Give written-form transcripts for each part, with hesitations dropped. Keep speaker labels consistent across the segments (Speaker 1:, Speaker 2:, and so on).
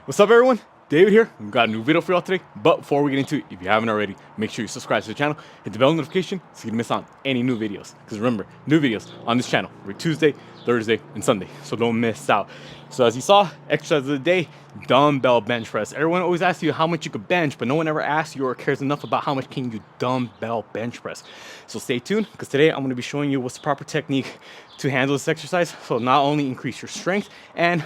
Speaker 1: What's up, everyone? David here. We've got a new video for y'all today. But before we get into it, if you haven't already, make sure you subscribe to the channel, hit the bell notification so you don't miss out on any new videos. Because remember, new videos on this channel every Tuesday, Thursday, and Sunday. So don't miss out. So as you saw, exercise of the day, dumbbell bench press. Everyone always asks you how much you could bench, but no one ever asks you or cares enough about how much can you dumbbell bench press. So stay tuned, because today I'm going to be showing you what's the proper technique to handle this exercise. So not only increase your strength and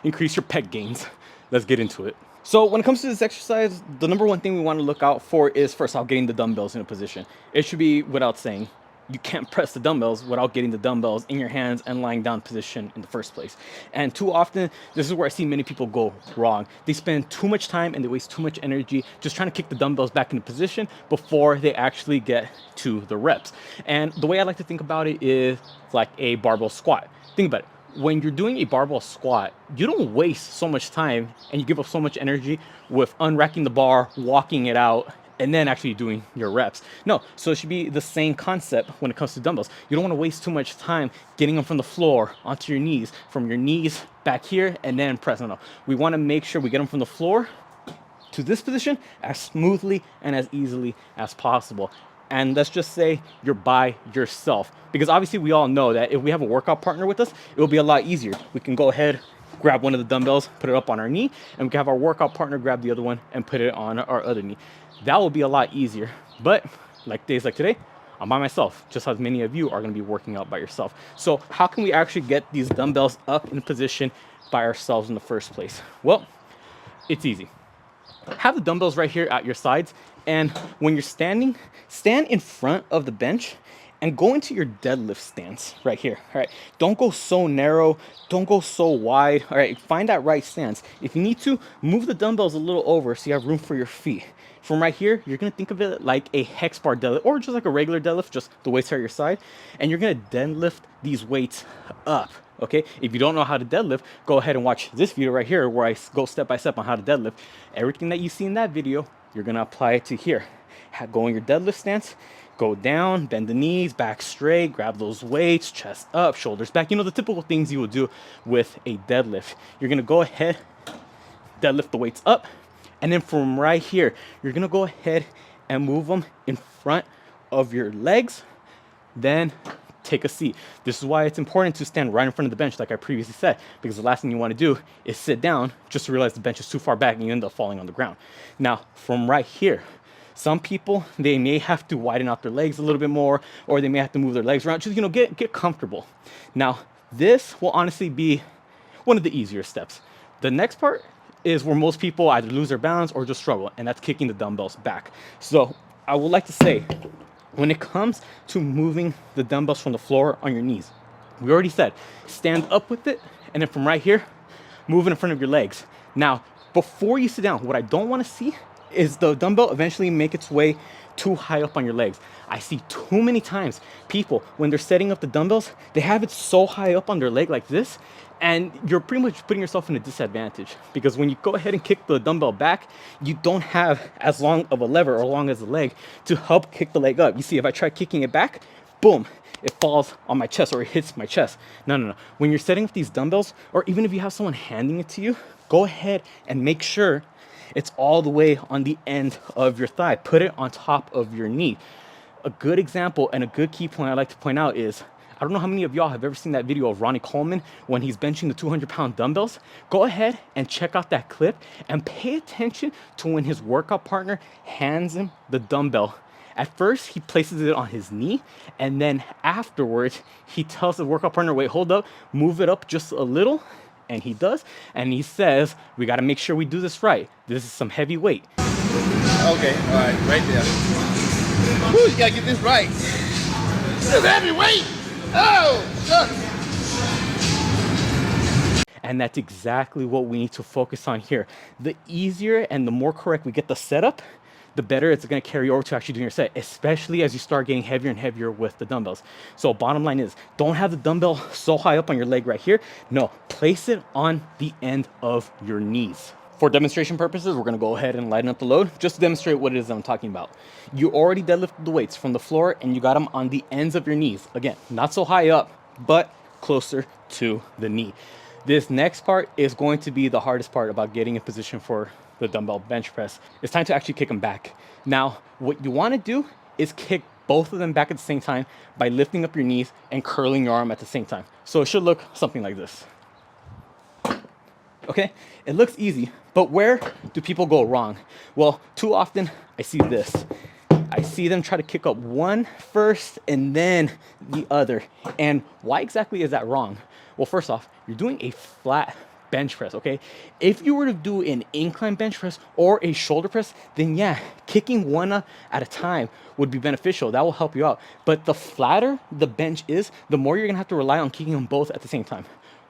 Speaker 1: increase your pec gains. Let's get into it. So when it comes to this exercise, the number one thing we want to look out for is first off getting the dumbbells in a position. It should be without saying. You can't press the dumbbells without getting the dumbbells in your hands and lying down position in the first place. And too often, this is where I see many people go wrong. They spend too much time and they waste too much energy just trying to kick the dumbbells back into position before they actually get to the reps. And the way I like to think about it is like a barbell squat. Think about it. When you're doing a barbell squat, you don't waste so much time and you give up so much energy with unracking the bar, walking it out, and then actually doing your reps. No, so it should be the same concept when it comes to dumbbells. You don't want to waste too much time getting them from the floor onto your knees, from your knees back here, and then pressing them. We want to make sure we get them from the floor to this position as smoothly and as easily as possible. And let's just say you're by yourself, because obviously we all know that if we have a workout partner with us, it will be a lot easier. We can go ahead, grab one of the dumbbells, put it up on our knee, and we can have our workout partner grab the other one and put it on our other knee. That will be a lot easier. But like days like today, I'm by myself, just as many of you are going to be working out by yourself. So how can we actually get these dumbbells up in position by ourselves in the first place? Well, it's easy. Have the dumbbells right here at your sides, and when you're standing, stand in front of the bench and go into your deadlift stance right here. All right, don't go so narrow, don't go so wide. All right, find that right stance. If you need to, move the dumbbells a little over so you have room for your feet. From right here, you're gonna think of it like a hex bar deadlift, or just like a regular deadlift, just the weights are at your side, and you're gonna deadlift these weights up. Okay, if you don't know how to deadlift, go ahead and watch this video right here where I go step by step on how to deadlift. Everything that you see in that video, you're gonna apply it to here. Go in your deadlift stance, go down, bend the knees, back straight, grab those weights, chest up, shoulders back. You know, the typical things you would do with a deadlift. You're gonna go ahead, deadlift the weights up, and then from right here, you're gonna go ahead and move them in front of your legs, then take a seat. This is why it's important to stand right in front of the bench, like I previously said, because the last thing you want to do is sit down just to realize the bench is too far back and you end up falling on the ground. Now, from right here, some people, they may have to widen out their legs a little bit more, or they may have to move their legs around, just, you know, get comfortable. Now, this will honestly be one of the easier steps. The next part is where most people either lose their balance or just struggle, and that's kicking the dumbbells back. So I would like to say, when it comes to moving the dumbbells from the floor on your knees, we already said, stand up with it, and then from right here, move it in front of your legs. Now, before you sit down, what I don't want to see is the dumbbell eventually make its way too high up on your legs. I see too many times people, when they're setting up the dumbbells, they have it so high up on their leg like this, and you're pretty much putting yourself in a disadvantage, because when you go ahead and kick the dumbbell back, you don't have as long of a lever or long as a leg to help kick the leg up. You see, if I try kicking it back, boom, it falls on my chest or it hits my chest. No. When you're setting up these dumbbells, or even if you have someone handing it to you, go ahead and make sure it's all the way on the end of your thigh. Put it on top of your knee. A good example and a good key point I like to point out is, I don't know how many of y'all have ever seen that video of Ronnie Coleman when he's benching the 200-pound dumbbells. Go ahead and check out that clip and pay attention to when his workout partner hands him the dumbbell. At first, he places it on his knee, and then afterwards, he tells the workout partner, wait, hold up, move it up just a little. And he does, and he says, we gotta make sure we do this right. This is some heavy weight.
Speaker 2: Okay, all right, right there. Whew, you gotta get this right. This is heavy weight. Oh, shucks.
Speaker 1: And that's exactly what we need to focus on here. The easier and the more correct we get the setup, the better it's gonna carry over to actually doing your set, especially as you start getting heavier and heavier with the dumbbells. So bottom line is, don't have the dumbbell so high up on your leg right here. No, place it on the end of your knees. For demonstration purposes, we're gonna go ahead and lighten up the load just to demonstrate what it is I'm talking about. You already deadlifted the weights from the floor and you got them on the ends of your knees. Again, not so high up, but closer to the knee. This next part is going to be the hardest part about getting in position for the dumbbell bench press. It's time to actually kick them back. Now, what you wanna do is kick both of them back at the same time by lifting up your knees and curling your arm at the same time. So it should look something like this. Okay, it looks easy, but where do people go wrong? Well, too often I see this. I see them try to kick up one first and then the other. And why exactly is that wrong? Well, first off, you're doing a flat bench press, okay? If you were to do an incline bench press or a shoulder press, then yeah, kicking one up at a time would be beneficial. That will help you out. But the flatter the bench is, the more you're gonna have to rely on kicking them both at the same time.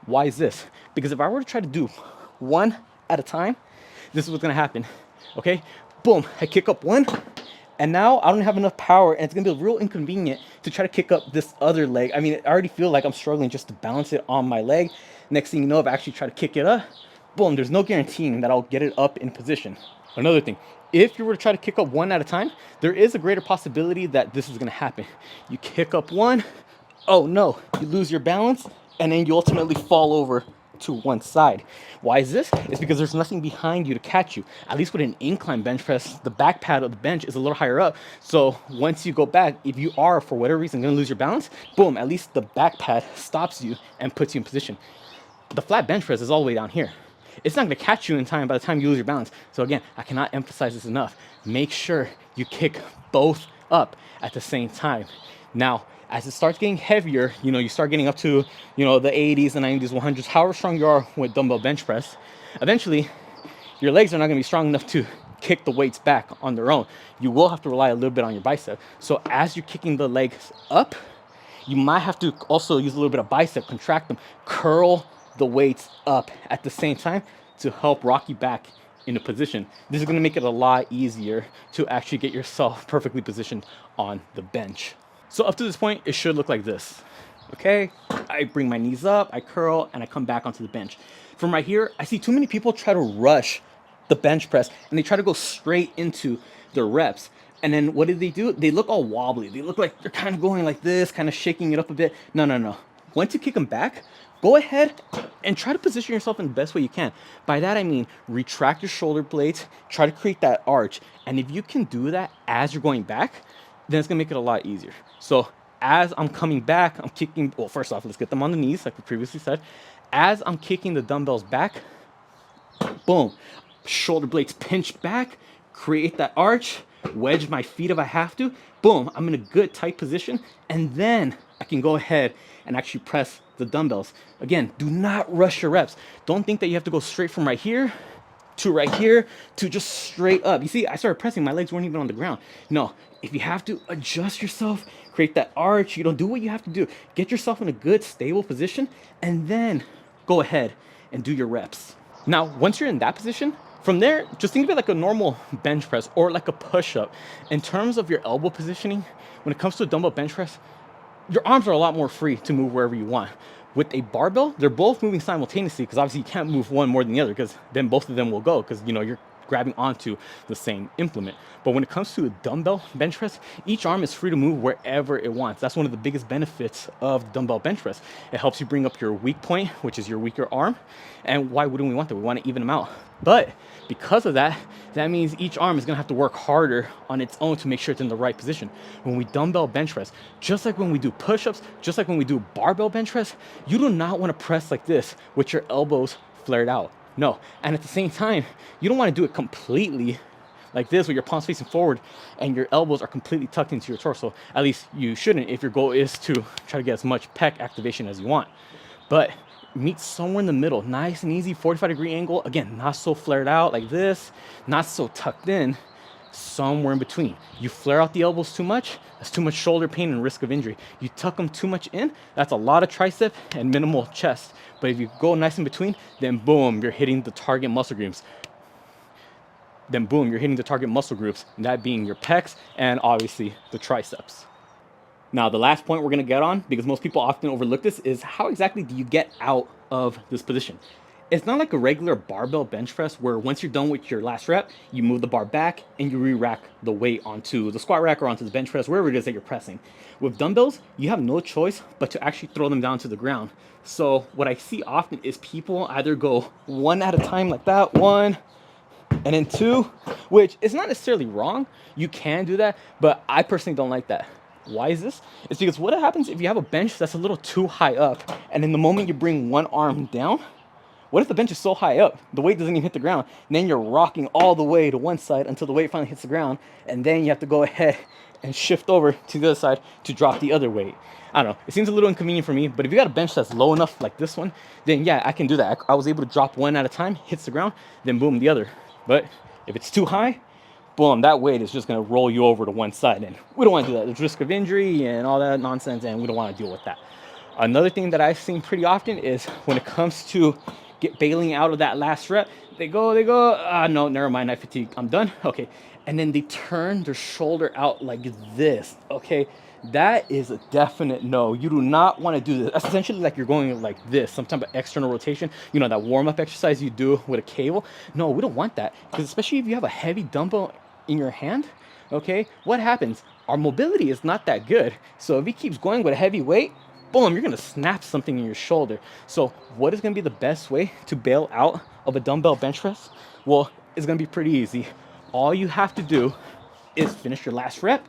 Speaker 1: Why is this? Because if I were to try to do one at a time, this is what's gonna happen, okay? Boom, I kick up one, and now I don't have enough power, and it's gonna be real inconvenient to try to kick up this other leg. I mean, I already feel like I'm struggling just to balance it on my leg. Next thing you know, if I actually try to kick it up, boom, there's no guaranteeing that I'll get it up in position. Another thing, if you were to try to kick up one at a time, there is a greater possibility that this is gonna happen. You kick up one, oh no, you lose your balance, and then you ultimately fall over to one side. Why is this? It's because there's nothing behind you to catch you. At least with an incline bench press, the back pad of the bench is a little higher up. So once you go back, if you are, for whatever reason, gonna lose your balance, boom, at least the back pad stops you and puts you in position. The flat bench press is all the way down here. It's not gonna catch you in time by the time you lose your balance. So again, I cannot emphasize this enough. Make sure you kick both up at the same time. Now, as it starts getting heavier, you start getting up to, the 80s, the 90s, 100s, however strong you are with dumbbell bench press, eventually your legs are not gonna be strong enough to kick the weights back on their own. You will have to rely a little bit on your bicep. So as you're kicking the legs up, you might have to also use a little bit of bicep, contract them, curl the weights up at the same time to help rock you back into position. This is gonna make it a lot easier to actually get yourself perfectly positioned on the bench. So up to this point, it should look like this, okay? I bring my knees up, I curl, and I come back onto the bench. From right here, I see too many people try to rush the bench press, and they try to go straight into their reps. And then what do? They look all wobbly. They look like they're kind of going like this, kind of shaking it up a bit. No. Once you kick them back, go ahead and try to position yourself in the best way you can. By that, I mean, retract your shoulder blades, try to create that arch. And if you can do that as you're going back, then it's gonna make it a lot easier. So as I'm coming back, I'm kicking, well, first off, let's get them on the knees, like we previously said. As I'm kicking the dumbbells back, boom, shoulder blades pinch back, create that arch, wedge my feet if I have to, boom, I'm in a good tight position, and then I can go ahead and actually press the dumbbells. Again, do not rush your reps. Don't think that you have to go straight from right here to just straight up. You see, I started pressing, my legs weren't even on the ground. No, if you have to adjust yourself, create that arch, do what you have to do. Get yourself in a good, stable position, and then go ahead and do your reps. Now, once you're in that position, from there, just think of it like a normal bench press or like a push-up. In terms of your elbow positioning, when it comes to a dumbbell bench press, your arms are a lot more free to move wherever you want. With a barbell, they're both moving simultaneously because obviously you can't move one more than the other because then both of them will go because you're grabbing onto the same implement. But when it comes to a dumbbell bench press, each arm is free to move wherever it wants. That's one of the biggest benefits of dumbbell bench press. It helps you bring up your weak point, which is your weaker arm. And why wouldn't we want that? We want to even them out. But because of that, that means each arm is gonna have to work harder on its own to make sure it's in the right position. When we dumbbell bench press, just like when we do push-ups, just like when we do barbell bench press, you do not want to press like this with your elbows flared out. No, and at the same time, you don't want to do it completely like this with your palms facing forward and your elbows are completely tucked into your torso. At least you shouldn't if your goal is to try to get as much pec activation as you want. But meet somewhere in the middle, nice and easy, 45-degree angle. Again, not so flared out like this, not so tucked in, somewhere in between. You flare out the elbows too much, that's too much shoulder pain and risk of injury. You tuck them too much in, that's a lot of tricep and minimal chest. But if you go nice in between, then boom, you're hitting the target muscle groups. then boom, you're hitting the target muscle groups, and that being your pecs and obviously the triceps. Now, the last point we're gonna get on, because most people often overlook this, is how exactly do you get out of this position? It's not like a regular barbell bench press where once you're done with your last rep, you move the bar back and you re-rack the weight onto the squat rack or onto the bench press, wherever it is that you're pressing. With dumbbells, you have no choice but to actually throw them down to the ground. So what I see often is people either go one at a time like that, one, and then two, which is not necessarily wrong. You can do that, but I personally don't like that. Why is this? It's because what happens if you have a bench that's a little too high up, and in the moment you bring one arm down, what if the bench is so high up, the weight doesn't even hit the ground, and then you're rocking all the way to one side until the weight finally hits the ground, and then you have to go ahead and shift over to the other side to drop the other weight. I don't know, it seems a little inconvenient for me, but if you got a bench that's low enough like this one, then yeah, I can do that. I was able to drop one at a time, hits the ground, then boom, the other. But if it's too high, boom, that weight is just gonna roll you over to one side, and we don't wanna do that. There's risk of injury and all that nonsense, and we don't wanna deal with that. Another thing that I've seen pretty often is when it comes to bailing out of that last rep, they go, no, never mind, I fatigue, I'm done, okay. And then they turn their shoulder out like this, okay? That is a definite no. You do not want to do this. That's essentially like you're going like this, some type of external rotation. You know, that warm-up exercise you do with a cable. No, we don't want that, because especially if you have a heavy dumbbell in your hand, okay, what happens? Our mobility is not that good. So if he keeps going with a heavy weight, boom, you're gonna snap something in your shoulder. So what is gonna be the best way to bail out of a dumbbell bench press? Well, it's gonna be pretty easy. All you have to do is finish your last rep,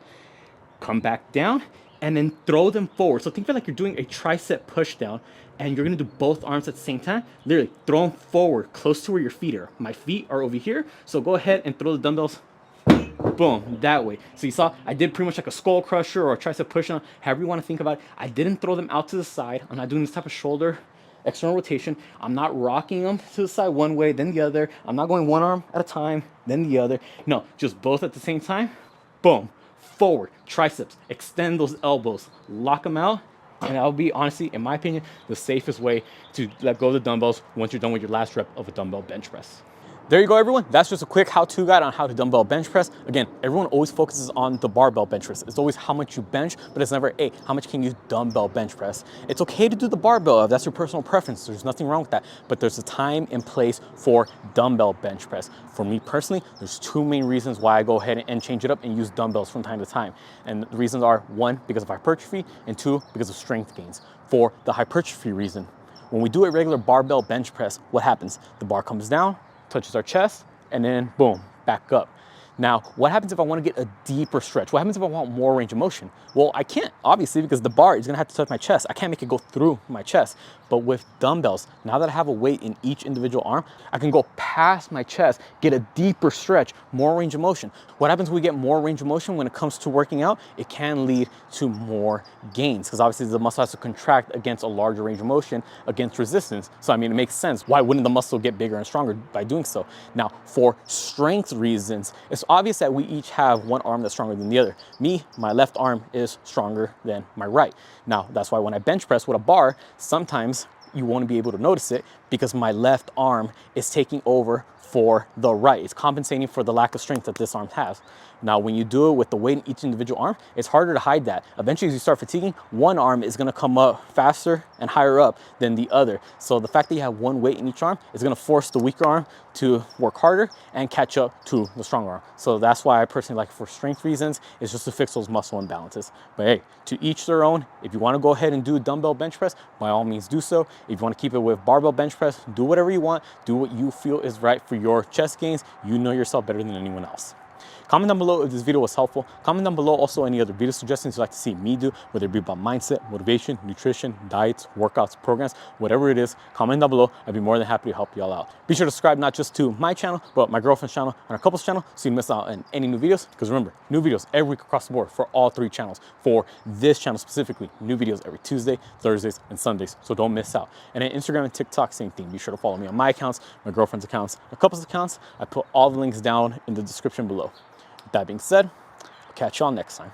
Speaker 1: come back down, and then throw them forward. So think of it like you're doing a tricep push down, and you're gonna do both arms at the same time. Literally throw them forward, close to where your feet are. My feet are over here, so go ahead and throw the dumbbells, boom, that way. So you saw I did pretty much like a skull crusher or a tricep push down, however you wanna think about it. I didn't throw them out to the side. I'm not doing this type of shoulder external rotation. I'm not rocking them to the side one way, then the other. I'm not going one arm at a time, then the other. No, just both at the same time, boom. Forward, triceps, extend those elbows, lock them out, and that'll be, honestly, in my opinion, the safest way to let go of the dumbbells once you're done with your last rep of a dumbbell bench press. There you go, everyone. That's just a quick how-to guide on how to dumbbell bench press. Again, everyone always focuses on the barbell bench press. It's always how much you bench, but it's never, hey, how much can you dumbbell bench press? It's okay to do the barbell if that's your personal preference. There's nothing wrong with that, but there's a time and place for dumbbell bench press. For me personally, there's two main reasons why I go ahead and change it up and use dumbbells from time to time. And the reasons are, one, because of hypertrophy, and two, because of strength gains. For the hypertrophy reason, when we do a regular barbell bench press, what happens? The bar comes down, touches our chest, and then boom, back up. Now, what happens if I want to get a deeper stretch? What happens if I want more range of motion? Well, I can't, obviously, because the bar is gonna have to touch my chest. I can't make it go through my chest. But with dumbbells, now that I have a weight in each individual arm, I can go past my chest, get a deeper stretch, more range of motion. What happens when we get more range of motion when it comes to working out? It can lead to more gains, because obviously the muscle has to contract against a larger range of motion against resistance. So I mean, it makes sense. Why wouldn't the muscle get bigger and stronger by doing so? Now, for strength reasons, it's obvious that we each have one arm that's stronger than the other. Me, my left arm is stronger than my right. Now, that's why when I bench press with a bar, sometimes you won't be able to notice it because my left arm is taking over for the right. It's compensating for the lack of strength that this arm has. Now, when you do it with the weight in each individual arm, it's harder to hide that. Eventually, as you start fatiguing, one arm is gonna come up faster and higher up than the other. So the fact that you have one weight in each arm is gonna force the weaker arm to work harder and catch up to the stronger arm. So that's why I personally like it for strength reasons, is just to fix those muscle imbalances. But hey, to each their own. If you wanna go ahead and do dumbbell bench press, by all means do so. If you wanna keep it with barbell bench press, do whatever you want. Do what you feel is right for your chest gains. You know yourself better than anyone else. Comment down below if this video was helpful. Comment down below also any other video suggestions you'd like to see me do, whether it be about mindset, motivation, nutrition, diets, workouts, programs, whatever it is. Comment down below. I'd be more than happy to help y'all out. Be sure to subscribe not just to my channel, but my girlfriend's channel and our couple's channel so you don't miss out on any new videos. Because remember, new videos every week across the board for all three channels. For this channel specifically, new videos every Tuesday, Thursdays, and Sundays. So don't miss out. And then Instagram and TikTok, same thing. Be sure to follow me on my accounts, my girlfriend's accounts, our couple's accounts. I put all the links down in the description below. With that being said, I'll catch y'all next time.